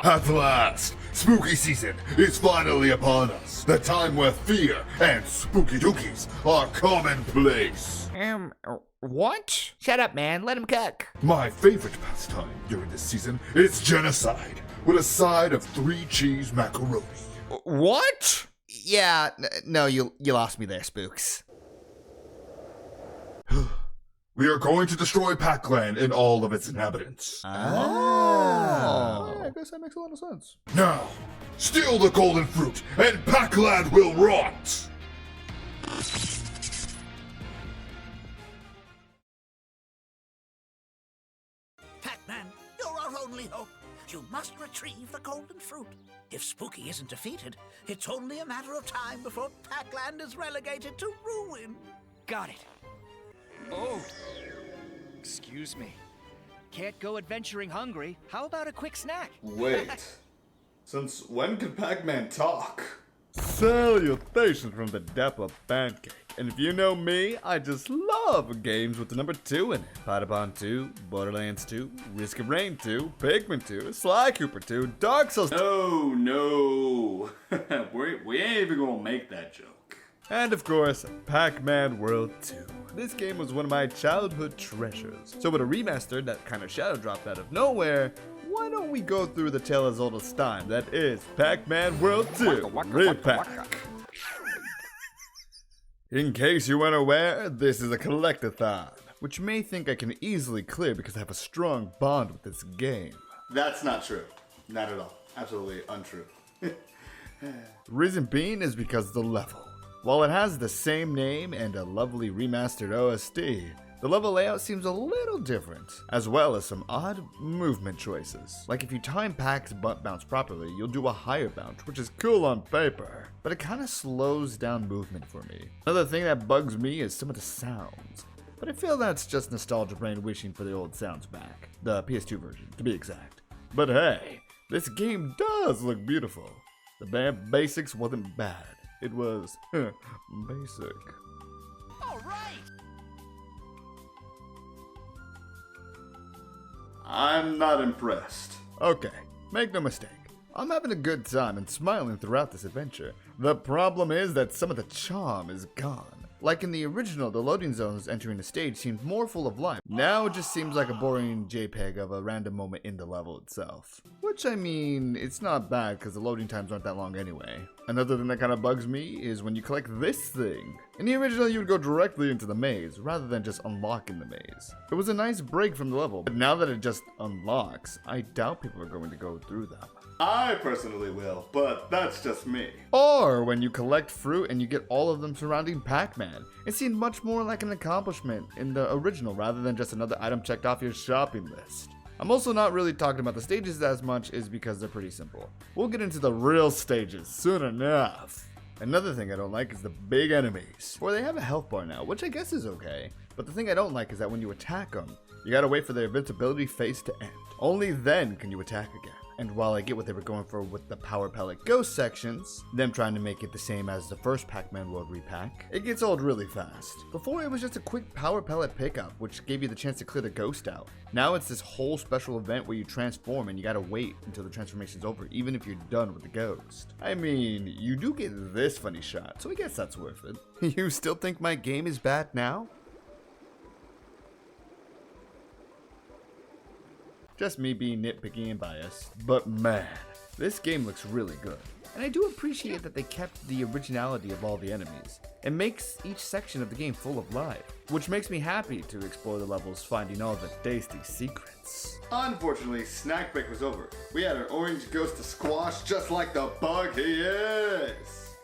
At last, spooky season is finally upon us. The time where fear and spooky dookies are commonplace. What? Shut up, man. Let him cook. My favorite pastime during this season is genocide, with a side of 3-cheese macaroni. What? Yeah, no, you lost me there, Spooks. We are going to destroy Pac-Land and all of its inhabitants. Oh. Yeah, I guess that makes a lot of sense. Now, steal the golden fruit, and Pac-Land will rot! Pac-Man, you're our only hope. You must retrieve the golden fruit. If Spooky isn't defeated, it's only a matter of time before Pac-Land is relegated to ruin. Got it. Oh, excuse me. Can't go adventuring hungry. How about a quick snack? Wait. Since when can Pac-Man talk? Salutations from the Dapper Pancake. And if you know me, I just love games with the number 2 in it. Patapon 2, Borderlands 2, Risk of Rain 2, PACMAN 2, Sly Cooper 2, Dark Souls 2. No. we ain't even gonna make that joke. And of course, PACMAN World 2. This game was one of my childhood treasures. So with a remaster that kind of shadow dropped out of nowhere, why don't we go through the tale as old as time, that is PACMAN World 2, Re-Pac. In case you weren't aware, this is a collectathon, which you may think I can easily clear because I have a strong bond with this game. That's not true. Not at all. Absolutely untrue. Reason being is because of the level. While it has the same name and a lovely remastered OST, the level layout seems a little different, as well as some odd movement choices. Like if you time Pac's butt bounce properly, you'll do a higher bounce, which is cool on paper, but it kinda slows down movement for me. Another thing that bugs me is some of the sounds, but I feel that's just nostalgia brain wishing for the old sounds back. The PS2 version, to be exact. But hey, this game does look beautiful. The band basics wasn't bad. It was basic. All right. I'm not impressed. Okay, make no mistake. I'm having a good time and smiling throughout this adventure. The problem is that some of the charm is gone. Like in the original, the loading zones entering the stage seemed more full of life. Now it just seems like a boring JPEG of a random moment in the level itself. Which, I mean, it's not bad because the loading times aren't that long anyway. Another thing that kind of bugs me is when you collect this thing. In the original, you would go directly into the maze rather than just unlocking the maze. It was a nice break from the level, but now that it just unlocks, I doubt people are going to go through them. I personally will, but that's just me. Or when you collect fruit and you get all of them surrounding Pac-Man. It seemed much more like an accomplishment in the original rather than just another item checked off your shopping list. I'm also not really talking about the stages as much is because they're pretty simple. We'll get into the real stages soon enough. Another thing I don't like is the big enemies. Or they have a health bar now, which I guess is okay. But the thing I don't like is that when you attack them, you gotta wait for their invincibility phase to end. Only then can you attack again. And while I get what they were going for with the Power Pellet Ghost sections, them trying to make it the same as the first PACMAN World Re-Pac, it gets old really fast. Before it was just a quick Power Pellet pickup, which gave you the chance to clear the ghost out. Now it's this whole special event where you transform and you gotta wait until the transformation's over, even if you're done with the ghost. I mean, you do get this funny shot, so I guess that's worth it. You still think my game is bad now? Just me being nitpicky and biased. But man, this game looks really good. And I do appreciate that they kept the originality of all the enemies. It makes each section of the game full of life, which makes me happy to explore the levels finding all the tasty secrets. Unfortunately, snack break was over. We had our orange ghost to squash just like the bug he is.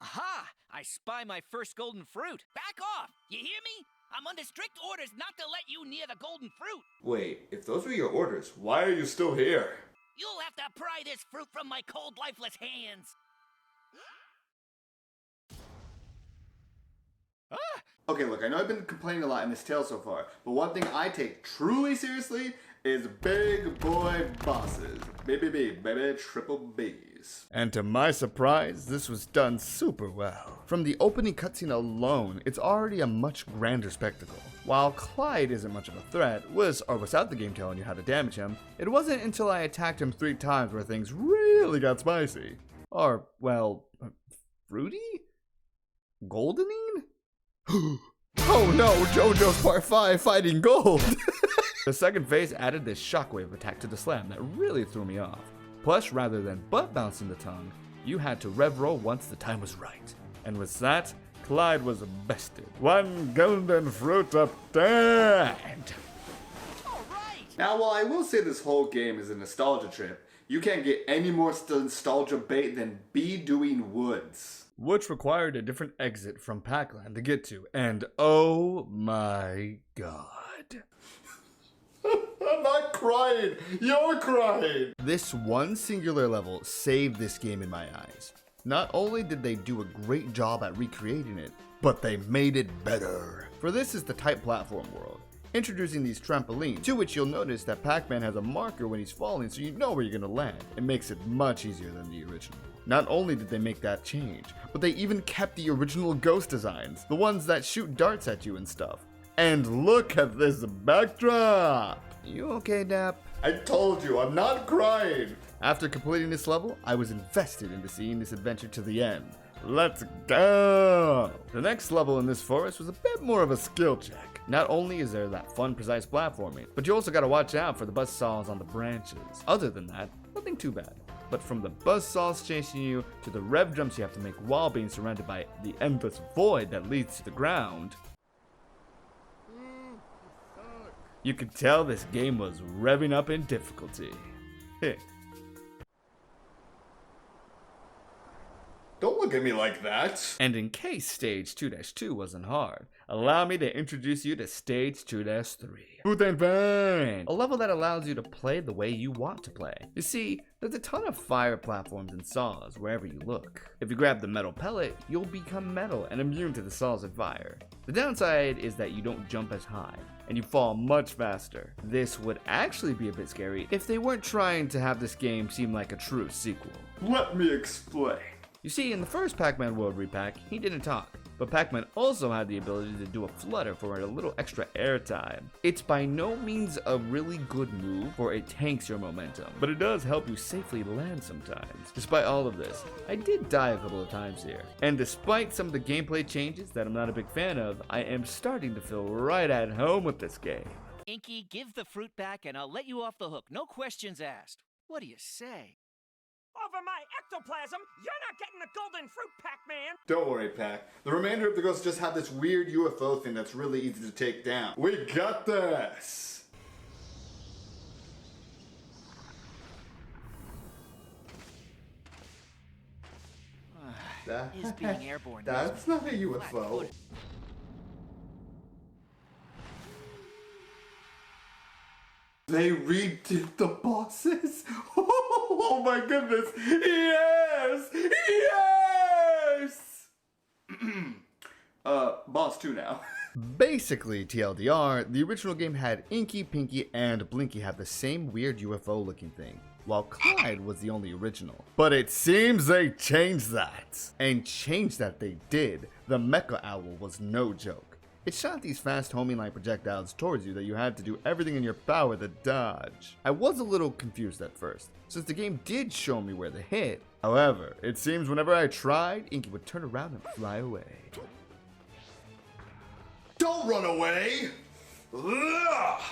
Aha! I spy my first golden fruit. Back off! You hear me? I'm under strict orders not to let you near the golden fruit. Wait, if those were your orders, why are you still here? You'll have to pry this fruit from my cold, lifeless hands. Okay, look, I know I've been complaining a lot in this tale so far, but one thing I take truly seriously is big boy bosses. Baby, triple B's. stages. And to my surprise, this was done super well. From the opening cutscene alone, it's already a much grander spectacle. While Clyde isn't much of a threat, with or without the game telling you how to damage him, it wasn't until I attacked him 3 times where things really got spicy. Or, well, fruity? Goldening? Oh no, JoJo's Part 5 fighting gold! The second phase added this shockwave attack to the slam that really threw me off. Plus, rather than butt bouncing the tongue, you had to rev roll once the time was right. And with that, Clyde was bested. 1 golden fruit obtained! Now, while I will say this whole game is a nostalgia trip, you can't get any more nostalgia bait than Be Doing Woods. Which required a different exit from Pac-Land to get to, and oh my god. I'm not crying, you're crying! This one singular level saved this game in my eyes. Not only did they do a great job at recreating it, but they made it better. For this is the type platform world, introducing these trampolines, to which you'll notice that Pac-Man has a marker when he's falling so you know where you're gonna land. It makes it much easier than the original. Not only did they make that change, but they even kept the original ghost designs, the ones that shoot darts at you and stuff. And look at this backdrop! You okay, Dap? I told you, I'm not crying! After completing this level, I was invested into seeing this adventure to the end. Let's go! The next level in this forest was a bit more of a skill check. Not only is there that fun, precise platforming, but you also gotta watch out for the buzzsaws on the branches. Other than that, nothing too bad. But from the buzzsaws chasing you to the rev jumps you have to make while being surrounded by the endless void that leads to the ground, you could tell this game was revving up in difficulty. Don't look at me like that. And in case Stage 2-2 wasn't hard, allow me to introduce you to Stage 2-3. Booth and Bang! A level that allows you to play the way you want to play. You see, there's a ton of fire platforms and saws wherever you look. If you grab the metal pellet, you'll become metal and immune to the saws and fire. The downside is that you don't jump as high, and you fall much faster. This would actually be a bit scary if they weren't trying to have this game seem like a true sequel. Let me explain. You see, in the first PACMAN World Re-Pac, he didn't talk, but Pac-Man also had the ability to do a flutter for a little extra airtime. It's by no means a really good move, for it tanks your momentum, but it does help you safely land sometimes. Despite all of this, I did die a couple of times here, and despite some of the gameplay changes that I'm not a big fan of, I am starting to feel right at home with this game. Inky, give the fruit back and I'll let you off the hook. No questions asked. What do you say? Over my ectoplasm, you're not getting the golden fruit, Pac-Man! Don't worry, Pac. The remainder of the ghosts just have this weird UFO thing that's really easy to take down. We got this! Is being airborne. That's not a UFO. They redid the bosses? Oh my goodness! Yes! Yes! Boss 2 now. Basically, TLDR, the original game had Inky, Pinky, and Blinky have the same weird UFO looking thing, while Clyde was the only original. But it seems they changed that. And changed that they did. The Mecha Owl was no joke. It shot these fast homing like projectiles towards you that you had to do everything in your power to dodge. I was a little confused at first, since the game did show me where to hit. However, it seems whenever I tried, Inky would turn around and fly away. Don't run away! Ugh!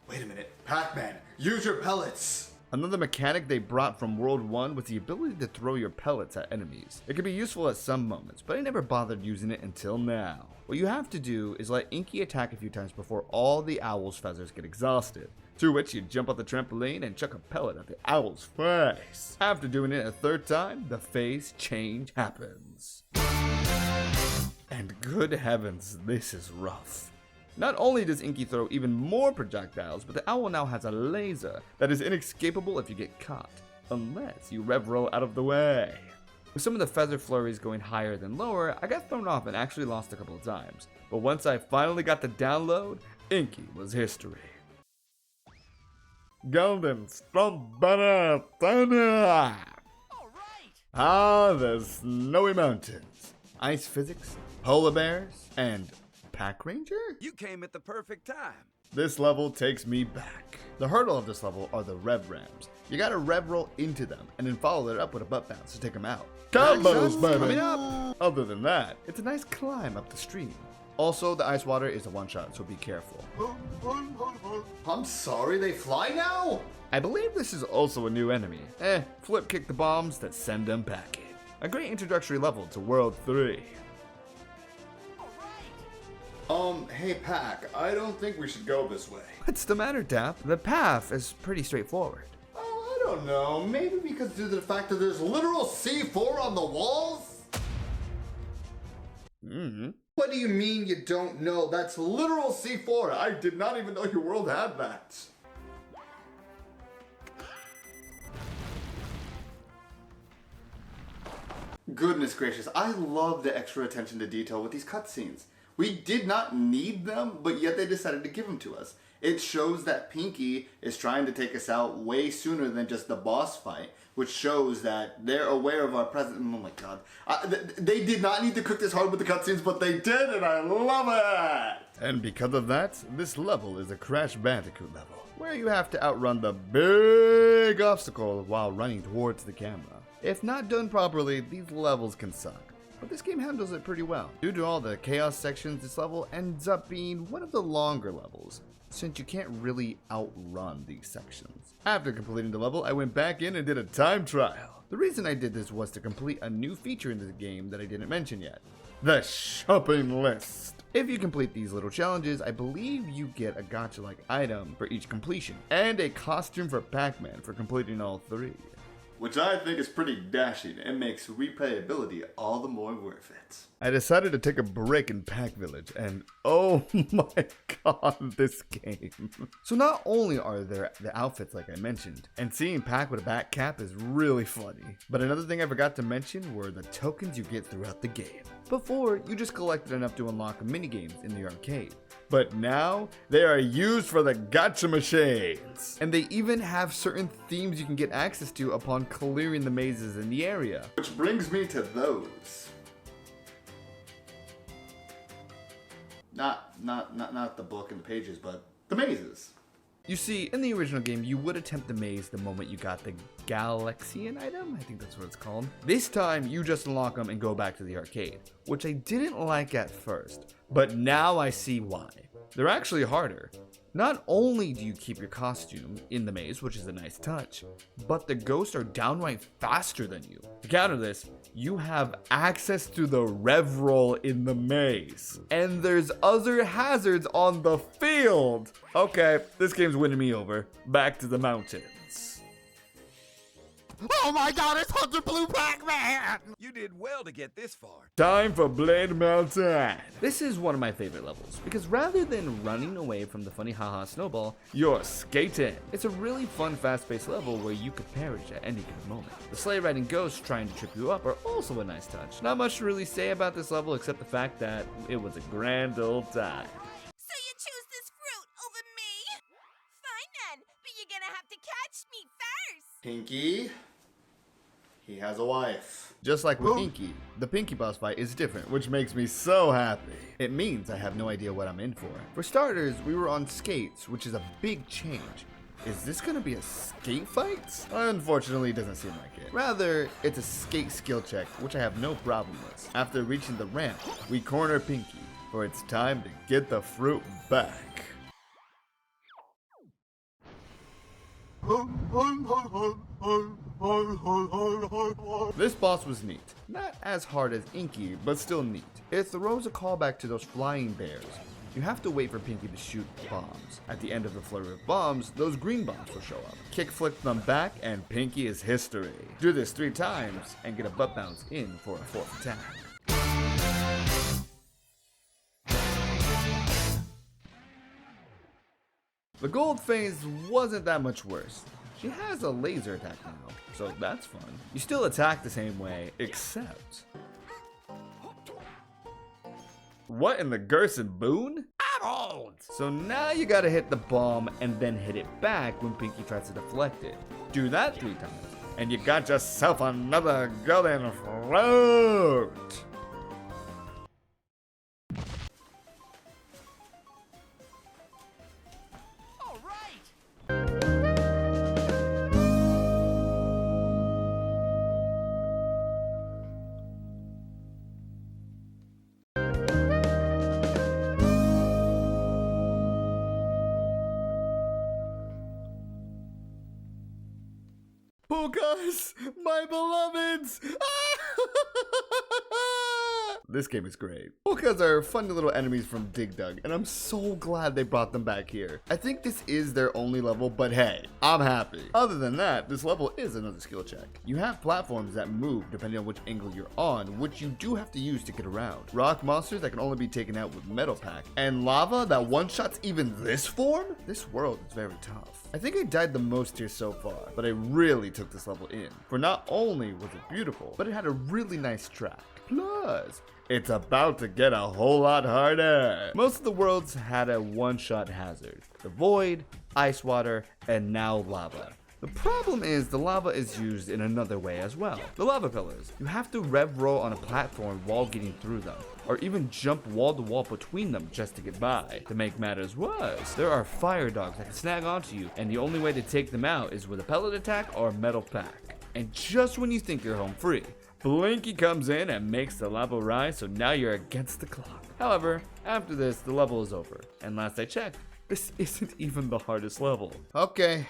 Wait a minute. Pac-Man, use your pellets! Another mechanic they brought from World 1 was the ability to throw your pellets at enemies. It could be useful at some moments, but I never bothered using it until now. What you have to do is let Inky attack a few times before all the owl's feathers get exhausted, to which you jump off the trampoline and chuck a pellet at the owl's face. After doing it a third time, the phase change happens. And good heavens, this is rough. Not only does Inky throw even more projectiles, but the owl now has a laser that is inescapable if you get caught, unless you rev roll out of the way. With some of the feather flurries going higher than lower, I got thrown off and actually lost a couple of times. But once I finally got the download, Inky was history. golden strawberry thunder. All right. Ah, the snowy mountains, ice physics, polar bears, and pack ranger? You came at the perfect time. This level takes me back. The hurdle of this level are the rev ramps. You gotta rev roll into them and then follow it up with a butt bounce to take them out. Combos, baby! Coming up! Other than that, it's a nice climb up the stream. Also, the ice water is a one shot, so be careful. I'm sorry, they fly now? I believe this is also a new enemy. Flip kick the bombs that send them packing. A great introductory level to World 3. Hey Pac, I don't think we should go this way. What's the matter, Dap? The path is pretty straightforward. Oh, I don't know. Maybe because due to the fact that there's literal C4 on the walls? What do you mean you don't know? That's literal C4. I did not even know your world had that. Goodness gracious, I love the extra attention to detail with these cutscenes. We did not need them, but yet they decided to give them to us. It shows that Pinky is trying to take us out way sooner than just the boss fight, which shows that they're aware of our presence. Oh my god. They did not need to cook this hard with the cutscenes, but they did, and I love it! And because of that, this level is a Crash Bandicoot level, where you have to outrun the big obstacle while running towards the camera. If not done properly, these levels can suck. But this game handles it pretty well. Due to all the chaos sections, this level ends up being one of the longer levels, since you can't really outrun these sections. After completing the level, I went back in and did a time trial. The reason I did this was to complete a new feature in the game that I didn't mention yet. The shopping list. If you complete these little challenges, I believe you get a gacha-like item for each completion, and a costume for Pac-Man for completing all 3. Which I think is pretty dashing and makes replayability all the more worth it. I decided to take a break in Pac Village, and oh my god, this game. So not only are there the outfits like I mentioned, and seeing Pac with a bat cap is really funny, but another thing I forgot to mention were the tokens you get throughout the game. Before, you just collected enough to unlock minigames in the arcade. But now, they are used for the gacha machines. And they even have certain themes you can get access to upon clearing the mazes in the area. Which brings me to those. Not the book and the pages, but the mazes. You see, in the original game, you would attempt the maze the moment you got the Galaxian item? I think that's what it's called. This time, you just unlock them and go back to the arcade, which I didn't like at first, but now I see why. They're actually harder. Not only do you keep your costume in the maze, which is a nice touch, but the ghosts are downright faster than you. To counter this, you have access to the rev roll in the maze. And there's other hazards on the field. Okay, this game's winning me over. Back to the mountains. Oh my god, it's Hunter Blue Pac-Man! You did well to get this far. Time for Blade Mountain. This is one of my favorite levels, because rather than running away from the funny haha snowball, you're skating. It's a really fun fast-paced level where you could perish at any given moment. The sleigh riding ghosts trying to trip you up are also a nice touch. Not much to really say about this level except the fact that it was a grand old time. So you choose this fruit over me? Fine then, but you're gonna have to catch me first. Pinky, he has a wife. Just like with Inky, the Pinky boss fight is different, which makes me so happy. It means I have no idea what I'm in for. For starters, we were on skates, which is a big change. Is this gonna be a skate fight? Unfortunately, it doesn't seem like it. Rather, it's a skate skill check, which I have no problem with. After reaching the ramp, we corner Pinky, for it's time to get the fruit back. This boss was neat. Not as hard as Inky, but still neat. It throws a callback to those flying bears. You have to wait for Pinky to shoot bombs. At the end of the flurry of bombs, those green bombs will show up. Kick flick them back, and Pinky is history. Do this 3 times, and get a butt bounce in for a 4th attack. The gold phase wasn't that much worse. She has a laser attack now, so that's fun. You still attack the same way, except... What in the Gerson Boon? I'm world. So now you gotta hit the bomb and then hit it back when Pinky tries to deflect it. Do that 3 times, and you got yourself another golden fruit. All right. Pukas, my beloveds! This game is great. Pukas are funny little enemies from Dig Dug, and I'm so glad they brought them back here. I think this is their only level, but hey, I'm happy. Other than that, this level is another skill check. You have platforms that move depending on which angle you're on, which you do have to use to get around. Rock monsters that can only be taken out with Metal Pack, and lava that one-shots even this form? This world is very tough. I think I died the most here so far, but I really took this level in. For not only was it beautiful, but it had a really nice track. Plus, it's about to get a whole lot harder. Most of the worlds had a one-shot hazard. The void, ice water, and now lava. The problem is the lava is used in another way as well. The lava pillars. You have to rev roll on a platform while getting through them, or even jump wall to wall between them just to get by. To make matters worse, there are fire dogs that can snag onto you, and the only way to take them out is with a pellet attack or a metal pack. And just when you think you're home free, Blinky comes in and makes the lava rise, so now you're against the clock. However, after this, the level is over. And last I checked, this isn't even the hardest level. Okay,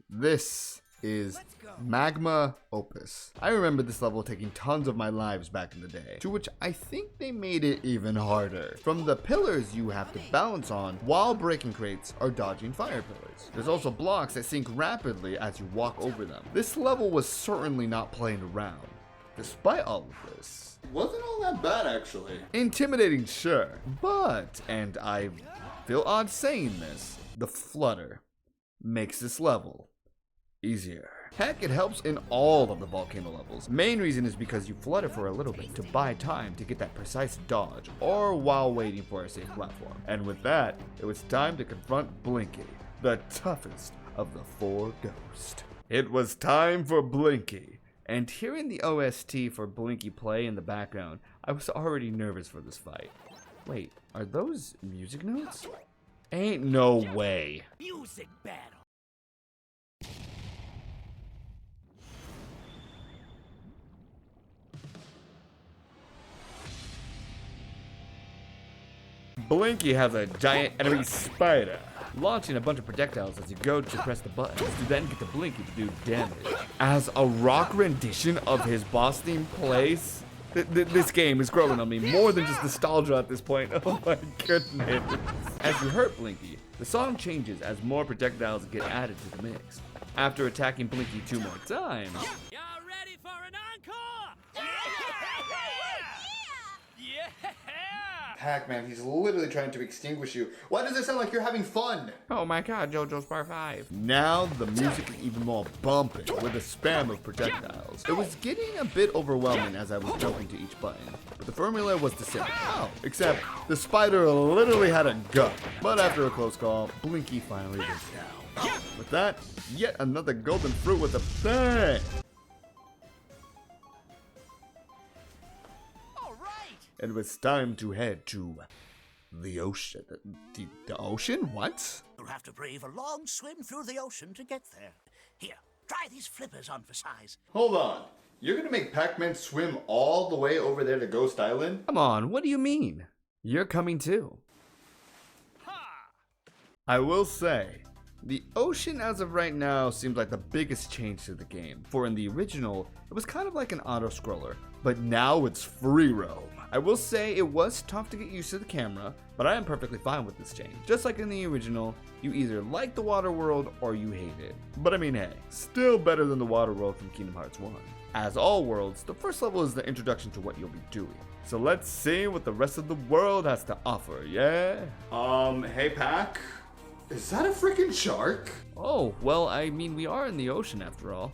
this is Magma Opus. I remember this level taking tons of my lives back in the day, to which I think they made it even harder. From the pillars you have to balance on while breaking crates or dodging fire pillars. There's also blocks that sink rapidly as you walk over them. This level was certainly not playing around. Despite all of this, Wasn't all that bad, actually. intimidating, sure, but, and I feel odd saying this, the flutter makes this level easier. Heck, it helps in all of the Volcano levels. Main reason is because you flutter for a little bit to buy time to get that precise dodge, or while waiting for a safe platform. And with that, it was time to confront Blinky, the toughest of the 4 ghosts. It was time for Blinky. And hearing the OST for Blinky play in the background, I was already nervous for this fight. Wait, are those music notes? Ain't no way. Music battle. Blinky has a giant enemy spider, launching a bunch of projectiles as you go to press the buttons to then get to Blinky to do damage. As a rock rendition of his boss theme plays, this game is growing on me more than just nostalgia at this point. Oh my goodness. As you hurt Blinky, the song changes as more projectiles get added to the mix. After attacking Blinky 2 more times, Y'all ready for an encore? Yeah! Pac-Man, he's literally trying to extinguish you. Why does it sound like you're having fun? oh my god, JoJo's Part 5. Now the music is even more bumping with a spam of projectiles. It was getting a bit overwhelming as I was jumping to each button, but the formula was the same. Oh, except the spider literally had a gun. But after a close call, Blinky finally went down. With that, yet another golden fruit with a bang! It was time to head to the ocean. The ocean? What? You'll have to brave a long swim through the ocean to get there. Here, try these flippers on for size. Hold on. You're gonna make Pac-Man swim all the way over there to Ghost Island? Come on, what do you mean? You're coming too. I will say, the ocean as of right now seems like the biggest change to the game. For in the original, it was kind of like an auto-scroller, but now it's free roam. I will say it was tough to get used to the camera, but I am perfectly fine with this change. Just like in the original, you either like the water world or you hate it. But I mean, hey, still better than the water world from Kingdom Hearts 1. As all worlds, the first level is the introduction to what you'll be doing. So let's see what the rest of the world has to offer, yeah? Hey Pac? Is that a freaking shark? Oh, well, I mean, we are in the ocean after all.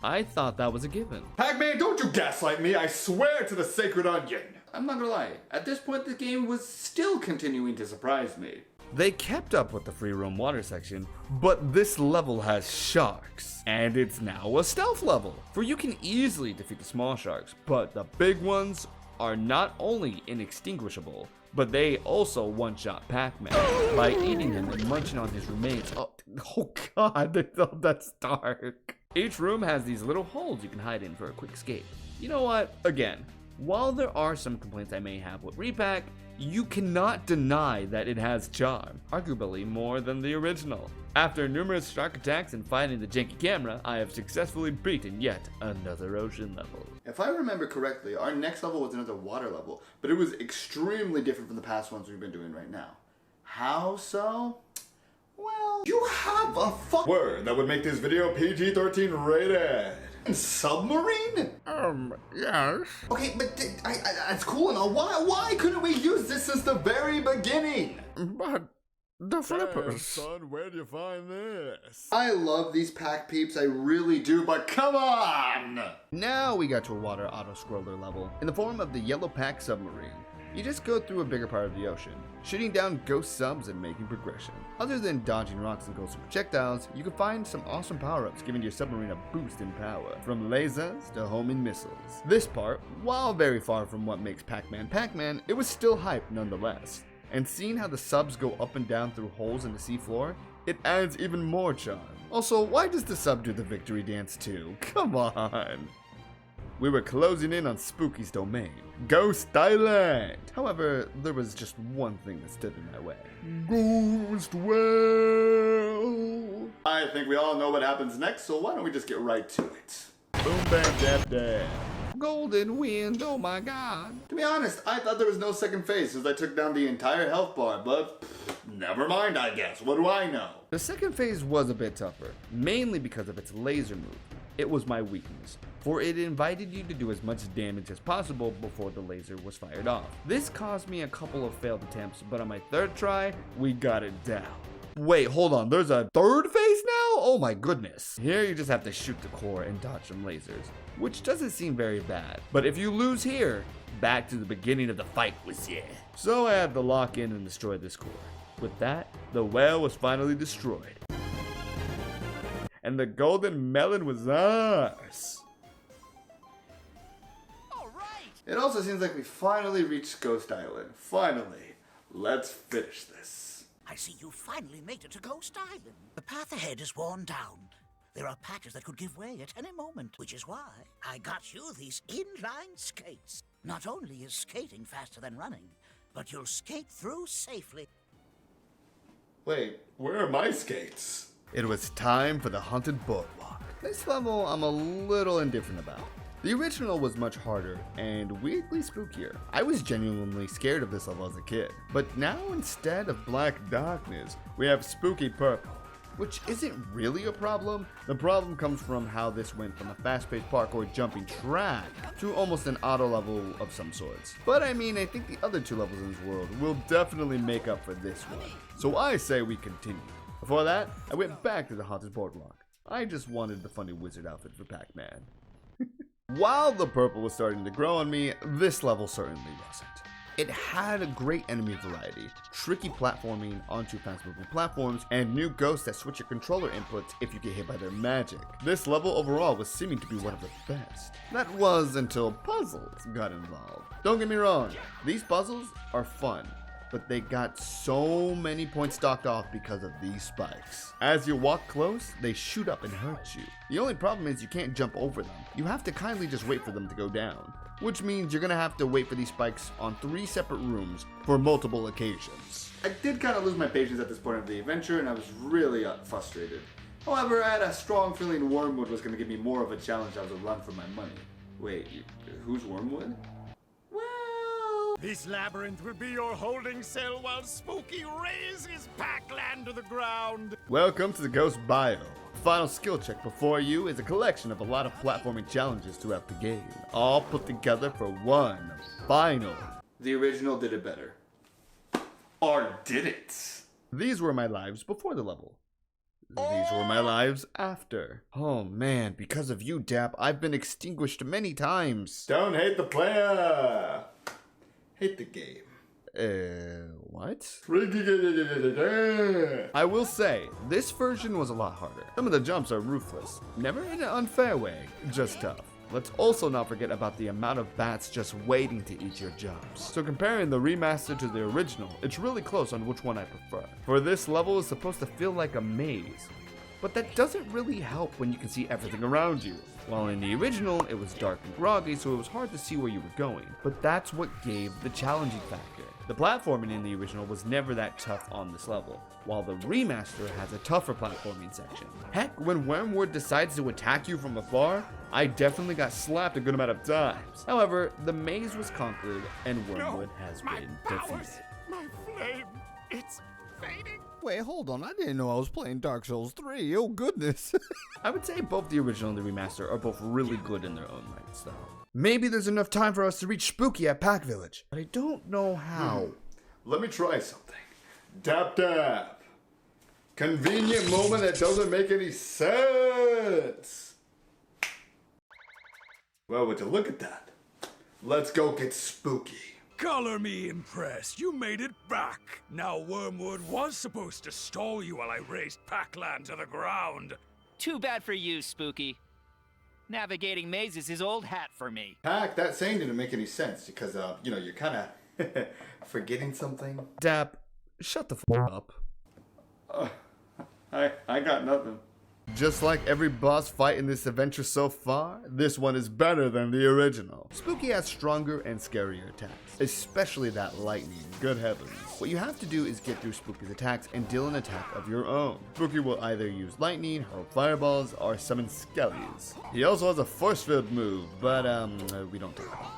I thought that was a given. Pac-Man, don't you gaslight me, I swear to the sacred onion! I'm not gonna lie, at this point the game was still continuing to surprise me. They kept up with the free roam water section, but this level has sharks, and it's now a stealth level, for you can easily defeat the small sharks, but the big ones are not only inextinguishable, but they also one-shot Pac-Man by eating him and munching on his remains. Oh god, that's dark. Each room has these little holes you can hide in for a quick escape. You know what? Again, while there are some complaints I may have with Re-Pac, you cannot deny that it has charm, arguably more than the original. After numerous shark attacks and fighting the janky camera, I have successfully beaten yet another ocean level. If I remember correctly, our next level was another water level, but it was extremely different from the past ones we've been doing right now. How so? Well, you have a Word that would make this video PG-13 rated. submarine? Yes. Okay, but that's cool and all. Why couldn't we use this since the very beginning? But the flippers. Son, where'd you find this? I love these pack peeps, I really do, but come on! Now we got to a water auto-scroller level in the form of the Yellow Pack submarine. You just go through a bigger part of the ocean, shooting down ghost subs and making progression. Other than dodging rocks and ghostly projectiles, you can find some awesome power-ups giving your submarine a boost in power, from lasers to homing missiles. This part, while very far from what makes Pac-Man Pac-Man, it was still hype nonetheless. And seeing how the subs go up and down through holes in the seafloor, it adds even more charm. Also, why does the sub do the victory dance too? Come on! We were closing in on Spooky's domain, Ghost Island! However, there was just one thing that stood in my way. Ghost Well! I think we all know what happens next, so why don't we just get right to it? Boom bam dab dab. Golden wind, oh my god. To be honest, I thought there was no second phase since I took down the entire health bar, but never mind, I guess. What do I know? The second phase was a bit tougher, mainly because of its laser move. It was my weakness, for it invited you to do as much damage as possible before the laser was fired off. This caused me a couple of failed attempts, but on my third try, we got it down. Wait, hold on, there's a third phase now? Oh my goodness. Here you just have to shoot the core and dodge some lasers, which doesn't seem very bad. But if you lose here, back to the beginning of the fight was yeah. So I had to lock in and destroy this core. With that, the whale was finally destroyed. And the golden melon was ours. It also seems like we finally reached Ghost Island. Finally. Let's finish this. I see you finally made it to Ghost Island. The path ahead is worn down. There are patches that could give way at any moment, which is why I got you these inline skates. Not only is skating faster than running, but you'll skate through safely. Wait, where are my skates? It was time for the haunted boardwalk. This level I'm a little indifferent about. The original was much harder and weirdly spookier. I was genuinely scared of this level as a kid. But now instead of black darkness, we have spooky purple. Which isn't really a problem. The problem comes from how this went from a fast-paced parkour jumping track to almost an auto level of some sorts. But I mean, I think the other two levels in this world will definitely make up for this one. So I say we continue. Before that, I went back to the haunted boardwalk. I just wanted the funny wizard outfit for Pac-Man. While the purple was starting to grow on me, this level certainly wasn't. It had a great enemy variety, tricky platforming onto fast-moving platforms, and new ghosts that switch your controller inputs if you get hit by their magic. This level overall was seeming to be one of the best. That was until puzzles got involved. Don't get me wrong, these puzzles are fun, but they got so many points docked off because of these spikes. As you walk close, they shoot up and hurt you. The only problem is you can't jump over them. You have to kindly just wait for them to go down, which means you're gonna have to wait for these spikes on 3 separate rooms for multiple occasions. I did kind of lose my patience at this point of the adventure, and I was really frustrated. However, I had a strong feeling Wormwood was going to give me more of a challenge as a run for my money. Wait, who's Wormwood? This labyrinth will be your holding cell while Spooky razes Pac-Land to the ground. Welcome to the Ghost Bio. Final skill check before you is a collection of a lot of platforming challenges throughout the game, all put together for one final. The original did it better. Or did it? These were my lives before the level. These were my lives after. Oh man, because of you, Dap, I've been extinguished many times. Don't hate the player. Hate the game. What? I will say, this version was a lot harder. Some of the jumps are ruthless. Never in an unfair way, just tough. Let's also not forget about the amount of bats just waiting to eat your jumps. So comparing the remaster to the original, it's really close on which one I prefer. For this level is supposed to feel like a maze, but that doesn't really help when you can see everything around you. While in the original, it was dark and groggy, so it was hard to see where you were going, but that's what gave the challenging factor. The platforming in the original was never that tough on this level, while the remaster has a tougher platforming section. Heck, when Wormwood decides to attack you from afar, I definitely got slapped a good amount of times. However, the maze was conquered, and Wormwood has been defeated. My flame, it's fading. Wait, hold on. I didn't know I was playing Dark Souls 3. Oh, goodness. I would say both the original and the remaster are both really good in their own rights, though. Maybe there's enough time for us to reach Spooky at Pac Village, but I don't know how. Let me try something. Dap dap. Convenient moment that doesn't make any sense. Well, would you look at that? Let's go get spooky. Color me impressed. You made it back. Now Wormwood was supposed to stall you while I raised Pac-Land to the ground. Too bad for you, Spooky. Navigating mazes is old hat for me. Pac, that saying didn't make any sense because, you're kind of forgetting something. Dap, shut the f up. I got nothing. Just like every boss fight in this adventure so far, this one is better than the original. Spooky has stronger and scarier attacks, especially that lightning, good heavens. What you have to do is get through Spooky's attacks and deal an attack of your own. Spooky will either use lightning, hurl fireballs, or summon skellies. He also has a force field move, but we don't talk about that.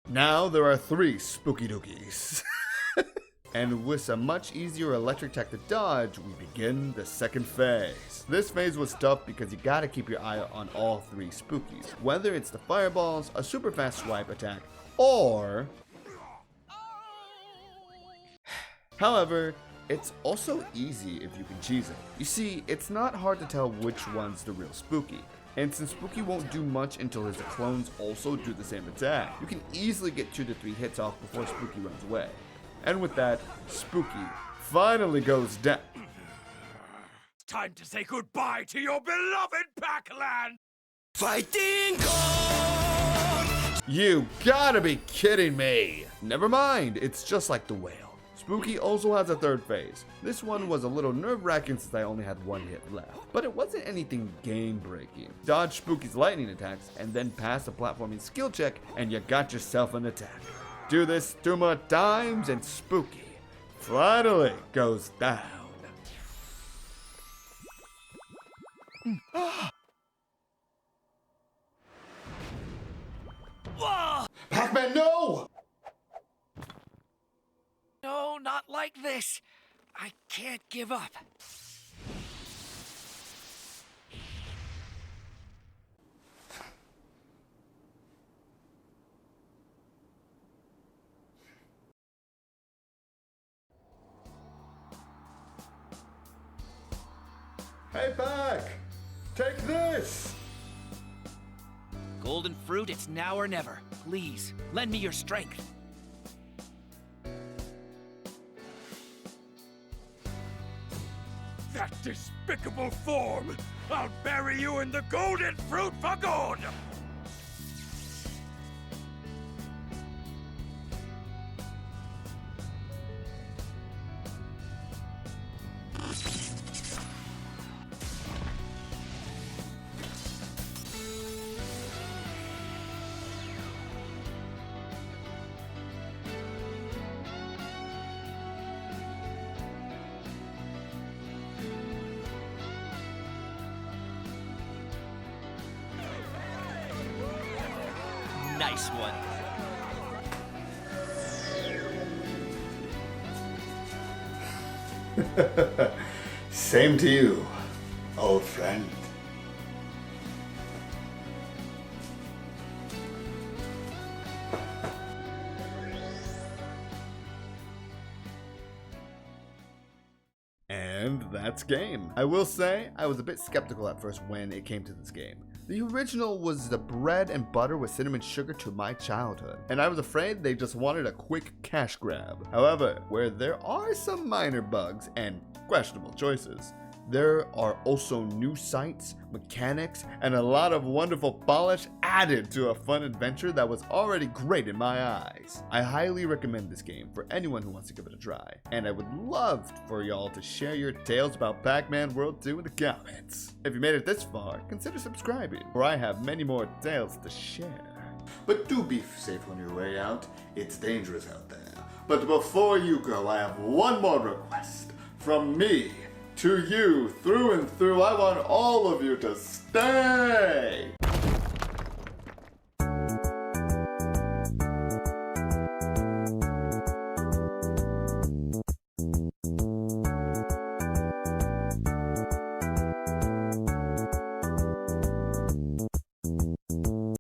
Now there are 3 Spooky Dookies. And with a much easier electric attack to dodge, we begin the second phase. This phase was tough because you gotta keep your eye on all 3 Spookies, whether it's the fireballs, a super fast swipe attack, or... However, it's also easy if you can cheese it. You see, it's not hard to tell which one's the real Spooky. And since Spooky won't do much until his clones also do the same attack, you can easily get 2 to 3 hits off before Spooky runs away. And with that, Spooky finally goes down. It's time to say goodbye to your beloved Pac-Land! Fighting God! You gotta be kidding me! Never mind, it's just like the whale. Spooky also has a 3rd phase. This one was a little nerve-wracking since I only had 1 hit left, but it wasn't anything game-breaking. Dodge Spooky's lightning attacks and then pass a platforming skill check and you got yourself an attack. Do this 2 more times and Spooky finally goes down. Pac-Man, no! No, not like this. I can't give up. Hey, Pac! Take this! Golden fruit, it's now or never. Please, lend me your strength. That despicable form! I'll bury you in the golden fruit for good! Nice one. Same to you, old friend. And And that's game. I will say, I was a bit skeptical at first when it came to this game. The original was the bread and butter with cinnamon sugar to my childhood, and I was afraid they just wanted a quick cash grab. However, where there are some minor bugs and questionable choices, there are also new sights, mechanics, and a lot of wonderful polish added to a fun adventure that was already great in my eyes. I highly recommend this game for anyone who wants to give it a try, and I would love for y'all to share your tales about Pac-Man World 2 in the comments. If you made it this far, consider subscribing, for I have many more tales to share. But do be safe on your way out. It's dangerous out there. But before you go, I have one more request. From me to you, through and through, I want all of you to stay!